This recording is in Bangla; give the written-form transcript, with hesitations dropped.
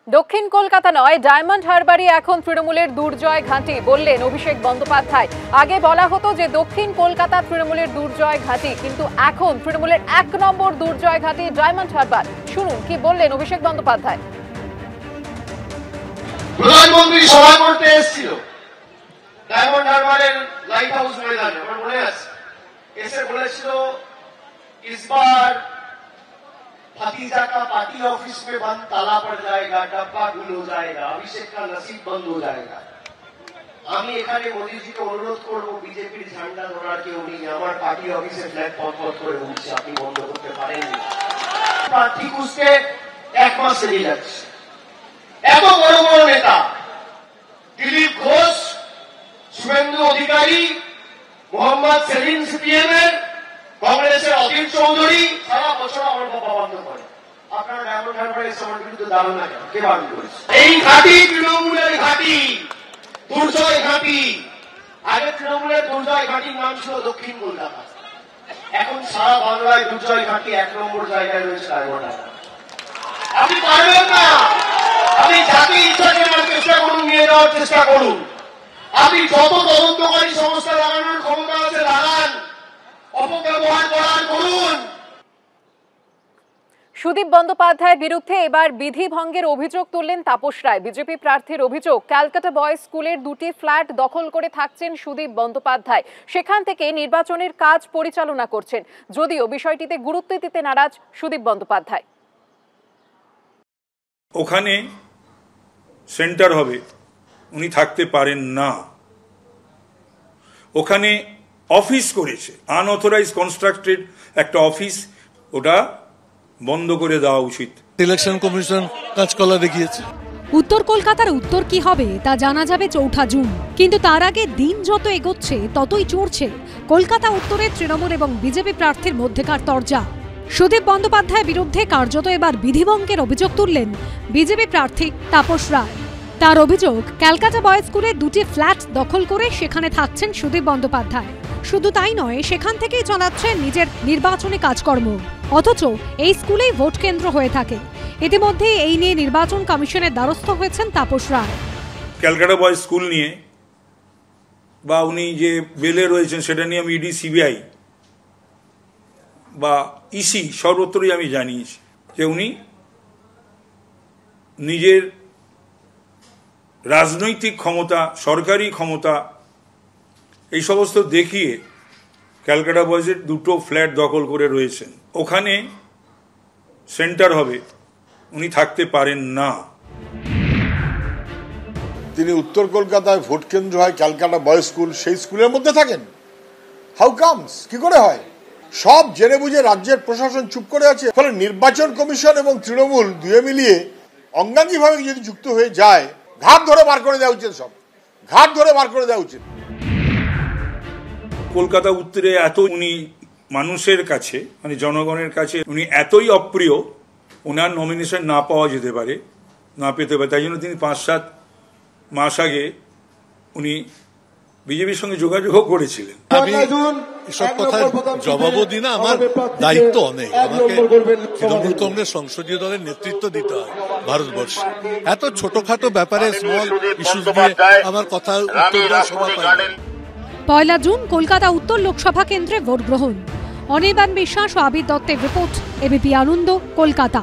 দক্ষিণ কলকাতা নয়, ডায়মন্ড হারবারই এখন তৃণমূলের দুর্জয় ঘাঁটি বললেন অভিষেক বন্দ্যোপাধ্যায়। আগে বলা হতো যে দক্ষিণ কলকাতা তৃণমূলের দুর্জয় ঘাঁটি, কিন্তু এখন তৃণমূলের 1 নম্বর দুর্জয় ঘাঁটি ডায়মন্ড হারবার। শুনুন কি বললেন অভিষেক বন্দ্যোপাধ্যায়। প্রধানমন্ত্রী সভা করতে এসেছিল ডায়মন্ড হারবারের লাইট হাউস ময়দানে, আমার মনে আছে। এসে বলেছিল इस बार भतीजा का पार्टी ऑफिस में बंद ताला पड़ जाएगा, डब्बा गुल हो जाएगा, अभिषेक का नसीब बंद हो जाएगा। আমি এখানে মোদিজিকে অনুরোধ করবো, বিজেপির ঝান্ডা ধরার কেউ নেই, আমার পার্টি অফিসে ফ্ল্যাগ পথ করে উঠছে, আপনি বন্ধ করতে পারেননি। প্রার্থী খুঁজতে 1 মাস লেগে যাচ্ছে। এত বড় বড় নেতা দিলীপ ঘোষ, শুভেন্দু অধিকারী, মোহাম্মদ সেলিম সিপিএমের, কংগ্রেসের অধীর চৌধুরী সারা বছর আমার বাবা বন্ধ করে। আপনারা ডায়মন্ড হারবারে আমার বিরুদ্ধে দাঁড়ান না কেন? কে বারণ করেছে? এই ঘাঁটি তৃণমূলের ঘাঁটি, দুর্জয় ঘাঁটি। আগে তৃণমূলের দুর্জয় ঘাঁটির নাম ছিল দক্ষিণ কলকাতা, এখন সারা বাংলায় দুর্জয় ঘাঁটি 1 নম্বর জায়গায় রয়েছে ডায়মন্ড হারবার। আপনি পারবেন না, আপনি যাকে ইচ্ছা করার চেষ্টা করুন, নিয়ে যাওয়ার চেষ্টা করুন। আপনি যত তদন্তকারী সংস্থা লাগানোর ক্ষমতা আছে লাগান, অপব্যবহার করার করুন। সুদীপ বন্দ্যোপাধ্যায়ের বিরুদ্ধে এবার বিধি ভঙ্গের অভিযোগ তুললেন তাপস রায়। বিজেপি প্রার্থীর অভিযোগ, ক্যালকাটা বয়েজ স্কুলের 2টি ফ্ল্যাট দখল করে থাকছেন সুদীপ বন্দ্যোপাধ্যায়, সেখান থেকে নির্বাচনের কাজ পরিচালনা করছেন। যদিও বিষয়টিতে গুরুত্ব দিতে নারাজ সুদীপ বন্দ্যোপাধ্যায়। ওখানে সেন্টার হবে, উনি থাকতে পারেন না। ওখানে অফিস করেছে, আনঅথরাইজ কনস্ট্রাক্টেড একটা অফিস, ওটা বন্ধ করে দেওয়া উচিত। ইলেকশন কমিশন কাজকলা দেখিয়েছে। উত্তর কলকাতার উত্তর কি হবে তা জানা যাবে 4 জুন, কিন্তু তার আগে দিন যত এগোচ্ছে ততই চড়ছে কলকাতা উত্তরের তৃণমূল এবং বিজেপি প্রার্থীর মধ্যেকার তরজা। সুদীপ বন্দ্যোপাধ্যায়ের বিরুদ্ধে কার্যত এবার বিধিভঙ্গের অভিযোগ তুললেন বিজেপি প্রার্থী তাপস রায়। তার অভিযোগ, ক্যালকাটা বয়েজ স্কুলে 2টি ফ্ল্যাট দখল করে সেখানে থাকছেন সুদীপ বন্দ্যোপাধ্যায়। শুধু তাই নয়, সেখান থেকেই চালাচ্ছেন নিজের নির্বাচনী কাজকর্ম, অথচ এই স্কুলেই ভোট কেন্দ্র হয়ে থাকে। ইতিমধ্যে এই নিয়ে নির্বাচন কমিশনের দ্বারস্থ হয়েছেন তাপস রায়। ক্যালকাটা বয়েজ স্কুল নিয়ে বা উনি যে বেলে রয়েছেন সেটা নিয়ে আমি ইডি, সিবিআই বা ইসি সর্বত্রই আমি জানিয়েছি যে উনি নিজের রাজনৈতিক ক্ষমতা, সরকারি ক্ষমতা এই সমস্ত দেখিয়ে ক্যালকাটা বয়েজের 2টো ফ্ল্যাট দখল করে রয়েছেন। ওখানে সেন্টার হবে, উনি থাকতে পারেন না। তিনি উত্তর কলকাতায় ভোট কেন্দ্র হয় ক্যালকাটা বয়েজ স্কুল, সেই স্কুলের মধ্যে থাকেন। How comes? কি করে হয়? সব জেনে বুঝে রাজ্যের প্রশাসন চুপ করে আছে। ফলে নির্বাচন কমিশন এবং তৃণমূল দুয়ে মিলিয়ে অঙ্গাঙ্গিভাবে যদি যুক্ত হয়ে যায়, ঘাট ধরে বার করে দেওয়া উচিত, সব ঘাট ধরে বার করে দেওয়া উচিত। কলকাতা উত্তরে এত উনি মানুষের কাছে, মানে জনগণের কাছে উনি এতই অপ্রিয়, ওনার নমিনেশন না পাওয়া যেতে পারে, না পেতে পারে। তাই জন্য তিনি 5-7 মাস আগে উনি বিজেপির সঙ্গে যোগাযোগও করেছিলেন। আমি এসব কথার জবাবও দিই না, আমার দায়িত্ব অনেক। আমাকে তৃণমূল কংগ্রেস সংসদীয় দলের নেতৃত্ব দিতে হয় ভারতবর্ষে। এত ছোটখাটো ব্যাপারে, স্মল ইস্যুস নিয়ে আমার কথা উত্তর দেওয়ার সময় পাই না। 1 জুন কলকাতা উত্তর লোকসভা কেন্দ্রে ভোট গ্রহণ। অনির্বাণ বিশ্বাস ও আবির দত্তের রিপোর্ট, এবিপি আনন্দ, কলকাতা।